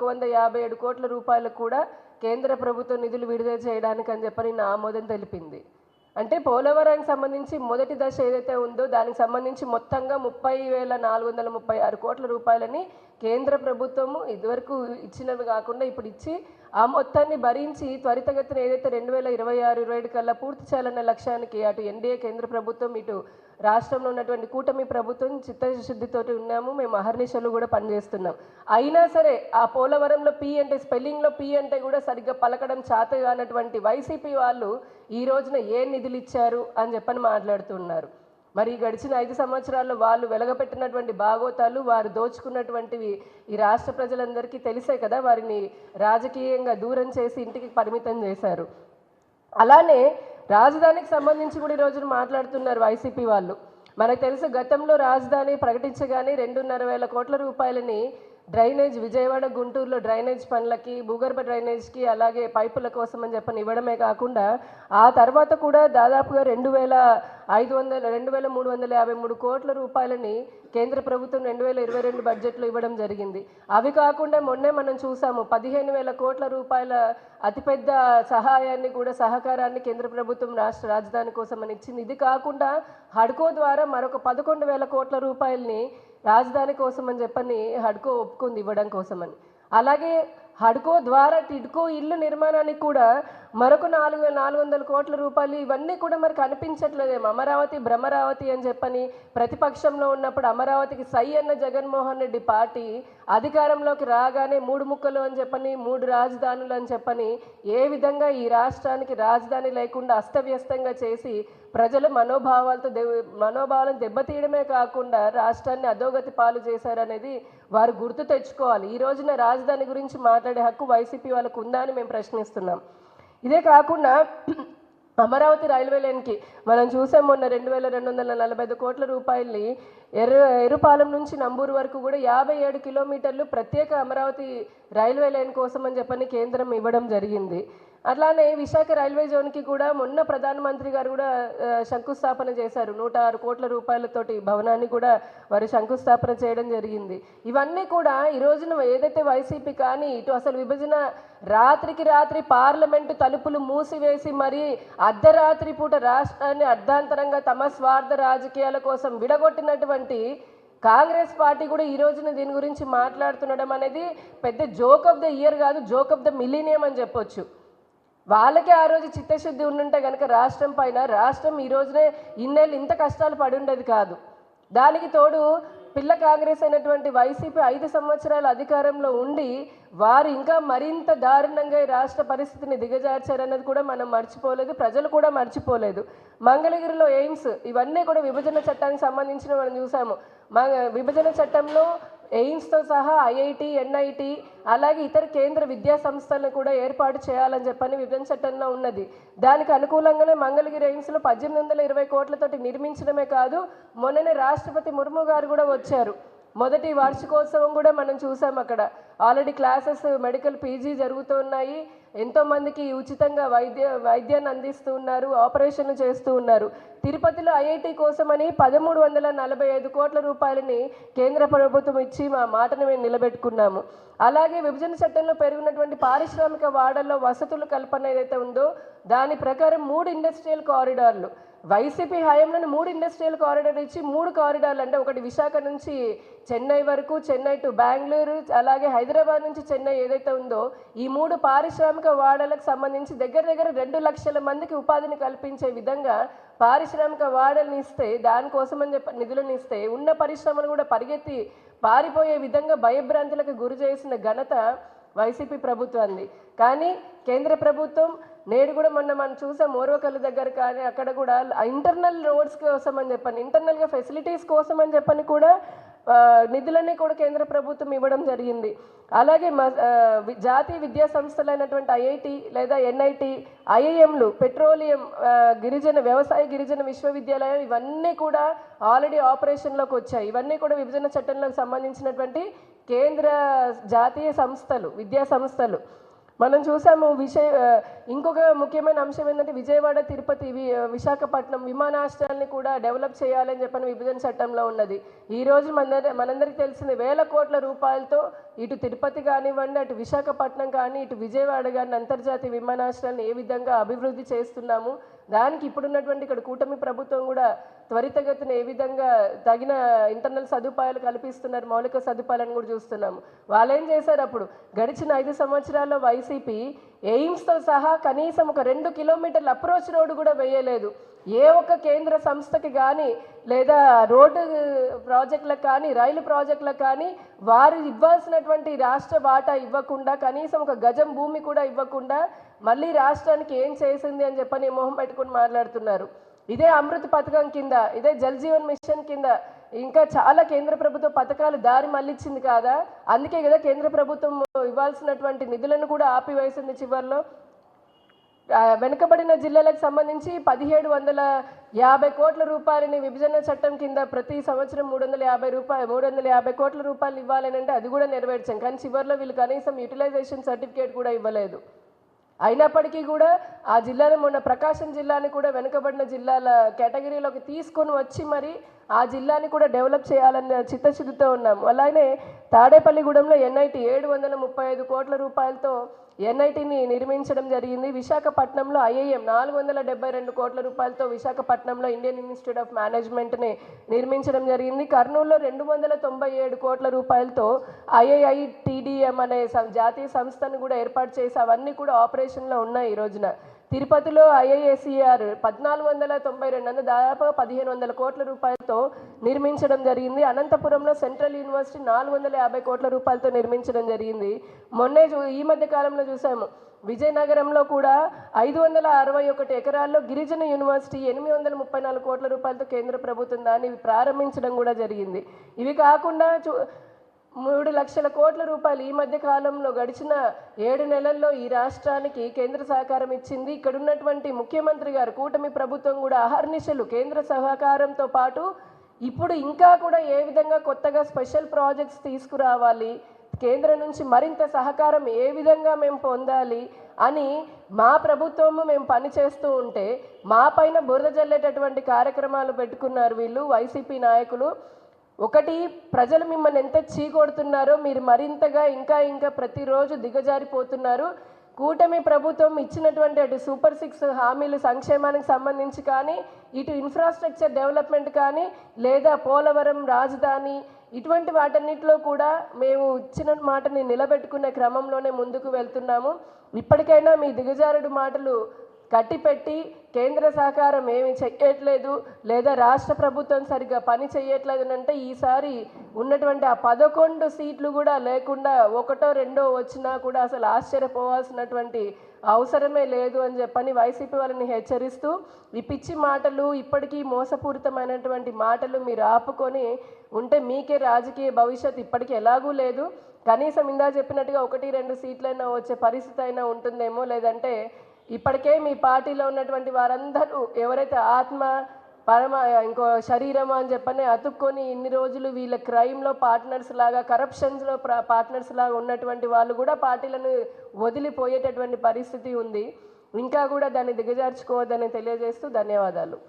157 కోట్ల రూపాయలు కూడా కేంద్ర ప్రభుత్వం నిధులు విడుదల చేయడానికి అని చెప్పని నా ఆమోదం తెలిపింది. అంటే పోలవరానికి సంబంధించి మొదటి దశ ఏదైతే ఉందో దానికి సంబంధించి మొత్తంగా 30,436 కోట్ల రూపాయలని కేంద్ర ప్రభుత్వము ఇదివరకు ఇచ్చినవి కాకుండా ఇప్పుడు ఇచ్చి ఆ మొత్తాన్ని భరించి త్వరితగతిన ఏదైతే 2026-27 కల్లా పూర్తి చేయాలన్న లక్ష్యానికి అటు ఎన్డీఏ కేంద్ర ప్రభుత్వం ఇటు రాష్ట్రంలో ఉన్నటువంటి కూటమి ప్రభుత్వం చిత్తశుద్ధితోటి ఉన్నాము. మేము అహర్నిశలు కూడా పనిచేస్తున్నాం. అయినా సరే ఆ పోలవరంలో పి అంటే స్పెల్లింగ్లో పి అంటే కూడా సరిగ్గా పలకడం చేత కానటువంటి వైసీపీ వాళ్ళు ఈ రోజున ఏ నిధులు ఇచ్చారు అని చెప్పని మాట్లాడుతున్నారు. మరి గడిచిన 5 సంవత్సరాల్లో వాళ్ళు వెలగపెట్టినటువంటి భాగోతాలు, వారు దోచుకున్నటువంటివి ఈ రాష్ట్ర ప్రజలందరికీ తెలిసే కదా. వారిని రాజకీయంగా దూరం చేసి ఇంటికి పరిమితం చేశారు. అలానే రాజధానికి సంబంధించి కూడా ఈ రోజున మాట్లాడుతున్నారు వైసీపీ వాళ్ళు. మనకు తెలుసు గతంలో రాజధాని ప్రకటించగానే 2,500 కోట్ల రూపాయలని డ్రైనేజ్ విజయవాడ గుంటూరులో డ్రైనేజ్ పనులకి, భూగర్భ డ్రైనేజ్కి, అలాగే పైపుల కోసం అని చెప్పని ఇవ్వడమే కాకుండా ఆ తర్వాత కూడా దాదాపుగా 2,353 కోట్ల రూపాయలని కేంద్ర ప్రభుత్వం 2022 బడ్జెట్లో ఇవ్వడం జరిగింది. అవి కాకుండా మొన్నే మనం చూసాము 15,000 కోట్ల రూపాయల అతిపెద్ద సహాయాన్ని కూడా సహకారాన్ని కేంద్ర ప్రభుత్వం రాష్ట్ర రాజధాని కోసం అని ఇచ్చింది. ఇది కాకుండా హడ్కో ద్వారా మరొక 11,000 కోట్ల రూపాయలని రాజధాని కోసం అని చెప్పని హడ్కో ఒప్పుకుంది ఇవ్వడం కోసమని. అలాగే హడ్కో ద్వారా టిడ్కో ఇల్లు నిర్మాణానికి కూడా మరొక 4,400 కోట్ల రూపాయలు. ఇవన్నీ కూడా మరి కనిపించట్లేదేమో. అమరావతి భ్రమరావతి అని చెప్పని ప్రతిపక్షంలో ఉన్నప్పుడు అమరావతికి సై అన్న జగన్మోహన్ రెడ్డి పార్టీ అధికారంలోకి రాగానే 3 ముక్కలు అని చెప్పని 3 రాజధానులు అని చెప్పని ఏ విధంగా ఈ రాష్ట్రానికి రాజధాని లేకుండా అస్తవ్యస్తంగా చేసి ప్రజల మనోభావాలను దెబ్బతీయడమే కాకుండా రాష్ట్రాన్ని అధోగతి పాలు చేశారనేది వారు గుర్తు తెచ్చుకోవాలి. ఈ రోజున రాజధాని గురించి మాట్లాడే హక్కు వైసీపీ వాళ్ళకు ఉందా అని మేము ప్రశ్నిస్తున్నాం. ఇదే కాకుండా అమరావతి రైల్వే లైన్కి మనం చూసాం మొన్న 2,245 కోట్ల రూపాయలని ఎరుపాలెం నుంచి నంబూరు వరకు కూడా 57 కిలోమీటర్లు ప్రత్యేక అమరావతి రైల్వే లైన్ కోసం అని చెప్పని కేంద్రం ఇవ్వడం జరిగింది. అట్లానే విశాఖ రైల్వే జోన్కి కూడా మొన్న ప్రధానమంత్రి గారు కూడా శంకుస్థాపన చేశారు. 106 కోట్ల రూపాయలతోటి భవనాన్ని కూడా వారు శంకుస్థాపన చేయడం జరిగింది. ఇవన్నీ కూడా ఈ రోజున ఏదైతే వైసీపీ కానీ ఇటు అసలు విభజన రాత్రికి రాత్రి పార్లమెంటు తలుపులు మూసివేసి మరి అర్ధరాత్రి పూట రాష్ట్రాన్ని అర్ధాంతరంగా తమ స్వార్థ రాజకీయాల కోసం విడగొట్టినటువంటి కాంగ్రెస్ పార్టీ కూడా ఈ రోజున దీని గురించి మాట్లాడుతుండడం అనేది పెద్ద జోక్ ఆఫ్ ద ఇయర్ కాదు, జోక్ ఆఫ్ ద మిలీనియం అని చెప్పొచ్చు. వాళ్ళకే ఆ రోజు చిత్తశుద్ధి ఉండుంటే కనుక రాష్ట్రం పైన రాష్ట్రం ఈ రోజునే ఇన్నేళ్ళు ఇంత కష్టాలు పడి ఉండేది కాదు. దానికి తోడు పిల్ల కాంగ్రెస్ అయినటువంటి వైసీపీ 5 సంవత్సరాల అధికారంలో ఉండి వారు ఇంకా మరింత దారుణంగా ఈ రాష్ట్ర పరిస్థితిని దిగజార్చారన్నది కూడా మనం మర్చిపోలేదు, ప్రజలు కూడా మర్చిపోలేదు. మంగళగిరిలో ఎయిమ్స్ ఇవన్నీ కూడా విభజన చట్టానికి సంబంధించిన మనం చూసాము. విభజన చట్టంలో ఎయిమ్స్తో సహా ఐఐటి, ఎన్ఐటి అలాగే ఇతర కేంద్ర విద్యా సంస్థలను కూడా ఏర్పాటు చేయాలని చెప్పని విభజన చట్టంలో ఉన్నది. దానికి అనుకూలంగానే మంగళగిరి ఎయిమ్స్లో 1,820 కోట్లతోటి నిర్మించడమే కాదు, మొన్ననే రాష్ట్రపతి ముర్ము గారు కూడా వచ్చారు. మొదటి వార్షికోత్సవం కూడా మనం చూసాం. అక్కడ ఆల్రెడీ క్లాసెస్ మెడికల్ పీజీ జరుగుతున్నాయి. ఎంతోమందికి ఉచితంగా వైద్యాన్ని అందిస్తూ ఉన్నారు, ఆపరేషన్లు చేస్తూ ఉన్నారు. తిరుపతిలో ఐఐటి కోసమని 1,345 కోట్ల రూపాయలని కేంద్ర ప్రభుత్వం ఇచ్చి మా మాటను మేము నిలబెట్టుకున్నాము. అలాగే విభజన చట్టంలో పెరిగినటువంటి పారిశ్రామిక వాడల్లో వసతుల కల్పన ఏదైతే ఉందో దాని ప్రకారం 3 ఇండస్ట్రియల్ కారిడార్లు వైసీపీ హయాంలోని 3 ఇండస్ట్రియల్ కారిడార్ ఇచ్చి 3 కారిడార్లు అంటే ఒకటి విశాఖ నుంచి చెన్నై వరకు, చెన్నై టు బెంగళూరు, అలాగే హైదరాబాద్ నుంచి చెన్నై ఏదైతే ఉందో ఈ 3 పారిశ్రామిక వాడలకు సంబంధించి దగ్గర 2 లక్షల మందికి ఉపాధిని కల్పించే విధంగా పారిశ్రామిక వాడల్ని ఇస్తే దానికోసమని చెప్పి నిధులను ఇస్తే ఉన్న పరిశ్రమలు కూడా పరిగెత్తి పారిపోయే విధంగా భయభ్రాంతులకు గురి చేసిన ఘనత వైసీపీ ప్రభుత్వాన్ని. కానీ కేంద్ర ప్రభుత్వం నేడు కూడా మొన్న మనం చూసాం ఓర్వకల్లు దగ్గర కానీ అక్కడ కూడా ఇంటర్నల్ రోడ్స్ కోసం అని చెప్పని ఇంటర్నల్గా ఫెసిలిటీస్ కోసం అని చెప్పని కూడా నిధులన్నీ కూడా కేంద్ర ప్రభుత్వం ఇవ్వడం జరిగింది. అలాగే జాతీయ విద్యా సంస్థలైనటువంటి ఐఐటి లేదా ఎన్ఐటి, ఐఐఎంలు, పెట్రోలియం, వ్యవసాయ గిరిజన విశ్వవిద్యాలయం ఇవన్నీ కూడా ఆల్రెడీ ఆపరేషన్లోకి వచ్చాయి. ఇవన్నీ కూడా విభజన చట్టంలోకి సంబంధించినటువంటి కేంద్ర జాతీయ సంస్థలు, విద్యా సంస్థలు. మనం చూసాము ఇంకొక ముఖ్యమైన అంశం ఏంటంటే విజయవాడ తిరుపతి విశాఖపట్నం విమానాశ్రయాన్ని కూడా డెవలప్ చేయాలని చెప్పని విభజన చట్టంలో ఉన్నది. ఈరోజు మనందరికీ తెలిసింది వేల కోట్ల రూపాయలతో ఇటు తిరుపతి కానివ్వండి, అటు విశాఖపట్నం కానీ, ఇటు విజయవాడ కానీ అంతర్జాతీయ విమానాశ్రయాలను ఏ విధంగా అభివృద్ధి చేస్తున్నాము, దానికి ఇప్పుడున్నటువంటి ఇక్కడ కూటమి ప్రభుత్వం కూడా త్వరితగతిన ఏ విధంగా తగిన ఇంటర్నల్ సదుపాయాలు కల్పిస్తున్నారు, మౌలిక సదుపాయాలను కూడా చూస్తున్నాము. వాళ్ళు ఏం చేశారు, అప్పుడు గడిచిన 5 సంవత్సరాల్లో వైసీపీ ఎయిమ్స్తో సహా కనీసం ఒక 2 కిలోమీటర్ల అప్రోచ్ రోడ్డు కూడా వేయలేదు. ఏ ఒక్క కేంద్ర సంస్థకి కానీ లేదా రోడ్డు ప్రాజెక్టులకు కానీ రైలు ప్రాజెక్టులకు కానీ వారు ఇవ్వాల్సినటువంటి రాష్ట్ర వాటా ఇవ్వకుండా, కనీసం ఒక గజం భూమి కూడా ఇవ్వకుండా మళ్ళీ రాష్ట్రానికి ఏం చేసింది అని చెప్పని మొహం పెట్టుకుని మాట్లాడుతున్నారు. ఇదే అమృత్ పథకం కింద, ఇదే జల్ జీవన్ మిషన్ కింద ఇంకా చాలా కేంద్ర ప్రభుత్వ పథకాలు దారి మళ్ళించింది కాదా? అందుకే కదా కేంద్ర ప్రభుత్వం ఇవ్వాల్సినటువంటి నిధులను కూడా ఆపివేసింది. చివరిలో వెనుకబడిన జిల్లాలకు సంబంధించి 1750 కోట్ల రూపాయలని విభజన చట్టం కింద ప్రతి సంవత్సరం 350 కోట్ల రూపాయలు ఇవ్వాలని అంటే అది కూడా నెరవేర్చాం. కానీ చివరిలో వీళ్ళు కనీసం యూటిలైజేషన్ సర్టిఫికేట్ కూడా ఇవ్వలేదు. అయినప్పటికీ కూడా ఆ జిల్లాలో మొన్న ప్రకాశం జిల్లాని కూడా వెనుకబడిన జిల్లాల కేటగిరీలోకి తీసుకొని వచ్చి మరి ఆ జిల్లాని కూడా డెవలప్ చేయాలన్న చిత్తశుద్ధితో ఉన్నాము. అలానే తాడేపల్లిగూడెంలో ఎన్ఐటి 735 కోట్ల రూపాయలతో ఎన్ఐటిని నిర్మించడం జరిగింది. విశాఖపట్నంలో ఐఐఎం 472 కోట్ల రూపాయలతో విశాఖపట్నంలో ఇండియన్ ఇన్స్టిట్యూట్ ఆఫ్ మేనేజ్మెంట్ని నిర్మించడం జరిగింది. కర్నూలులో 297 కోట్ల రూపాయలతో IIITDM అనే జాతీయ సంస్థను కూడా ఏర్పాటు చేసి అవన్నీ కూడా ఆపరేషన్లో ఉన్నాయి ఈ రోజున. తిరుపతిలో IISER 1492 అంటే దాదాపు 1500 కోట్ల రూపాయలతో నిర్మించడం జరిగింది. అనంతపురంలో సెంట్రల్ యూనివర్సిటీ 450 కోట్ల రూపాయలతో నిర్మించడం జరిగింది. ఈ మధ్య కాలంలో చూసాము విజయనగరంలో కూడా 561 ఎకరాల్లో గిరిజన యూనివర్సిటీ 834 కోట్ల రూపాయలతో కేంద్ర ప్రభుత్వం దాన్ని ప్రారంభించడం కూడా జరిగింది. ఇవి కాకుండా 3 లక్షల కోట్ల రూపాయలు ఈ మధ్య కాలంలో గడిచిన 7 నెలల్లో ఈ రాష్ట్రానికి కేంద్ర సహకారం ఇచ్చింది. ఇక్కడ ఉన్నటువంటి ముఖ్యమంత్రి గారు కూటమి ప్రభుత్వం కూడా అహర్నిశలు కేంద్ర సహకారంతో పాటు ఇప్పుడు ఇంకా కూడా ఏ విధంగా కొత్తగా స్పెషల్ ప్రాజెక్ట్స్ తీసుకురావాలి, కేంద్రం నుంచి మరింత సహకారం ఏ విధంగా మేము పొందాలి అని మా ప్రభుత్వము మేము పనిచేస్తూ ఉంటే మా పైన బురద జల్లేటటువంటి కార్యక్రమాలు పెట్టుకున్నారు వీళ్ళు వైసీపీ నాయకులు. ఒకటి, ప్రజలు మిమ్మల్ని ఎంత చీకొడుతున్నారో మీరు మరింతగా ఇంకా ప్రతిరోజు దిగజారిపోతున్నారు. కూటమి ప్రభుత్వం ఇచ్చినటువంటి అటు సూపర్ 6 హామీలు సంక్షేమానికి సంబంధించి కానీ, ఇటు ఇన్ఫ్రాస్ట్రక్చర్ డెవలప్మెంట్ కానీ, లేదా పోలవరం రాజధాని ఇటువంటి వాటన్నిటిలో కూడా మేము ఇచ్చిన మాటని నిలబెట్టుకునే క్రమంలోనే ముందుకు వెళ్తున్నాము. ఇప్పటికైనా మీ దిగజారుడు మాటలు కట్టిపెట్టి కేంద్ర సహకారం ఏమి చెయ్యట్లేదు లేదా రాష్ట్ర ప్రభుత్వం సరిగ్గా పని చెయ్యట్లేదు అంటే ఈసారి ఉన్నటువంటి ఆ 11 సీట్లు కూడా లేకుండా 1, 2 వచ్చినా కూడా అసలు ఆశ్చర్యపోవాల్సినటువంటి అవసరమే లేదు అని చెప్పని వైసీపీ వాళ్ళని హెచ్చరిస్తూ ఈ పిచ్చి మాటలు ఇప్పటికీ మోసపూరితమైనటువంటి మాటలు మీరు ఆపుకొని ఉంటే మీకే రాజకీయ భవిష్యత్తు ఇప్పటికీ ఎలాగూ లేదు. కనీసం ఇందా చెప్పినట్టుగా 1, 2 సీట్లైనా వచ్చే పరిస్థితి అయినా ఉంటుందేమో. లేదంటే ఇప్పటికే మీ పార్టీలో ఉన్నటువంటి వారందరూ ఎవరైతే ఆత్మ ఇంకో శరీరం అని చెప్పని అతుక్కొని ఇన్ని రోజులు వీళ్ళ క్రైమ్లో పార్ట్నర్స్ లాగా, కరప్షన్స్లో పార్ట్నర్స్ లాగా ఉన్నటువంటి వాళ్ళు కూడా పార్టీలను వదిలిపోయేటటువంటి పరిస్థితి ఉంది. ఇంకా కూడా దాన్ని దిగజార్చుకోవద్దని తెలియజేస్తూ ధన్యవాదాలు.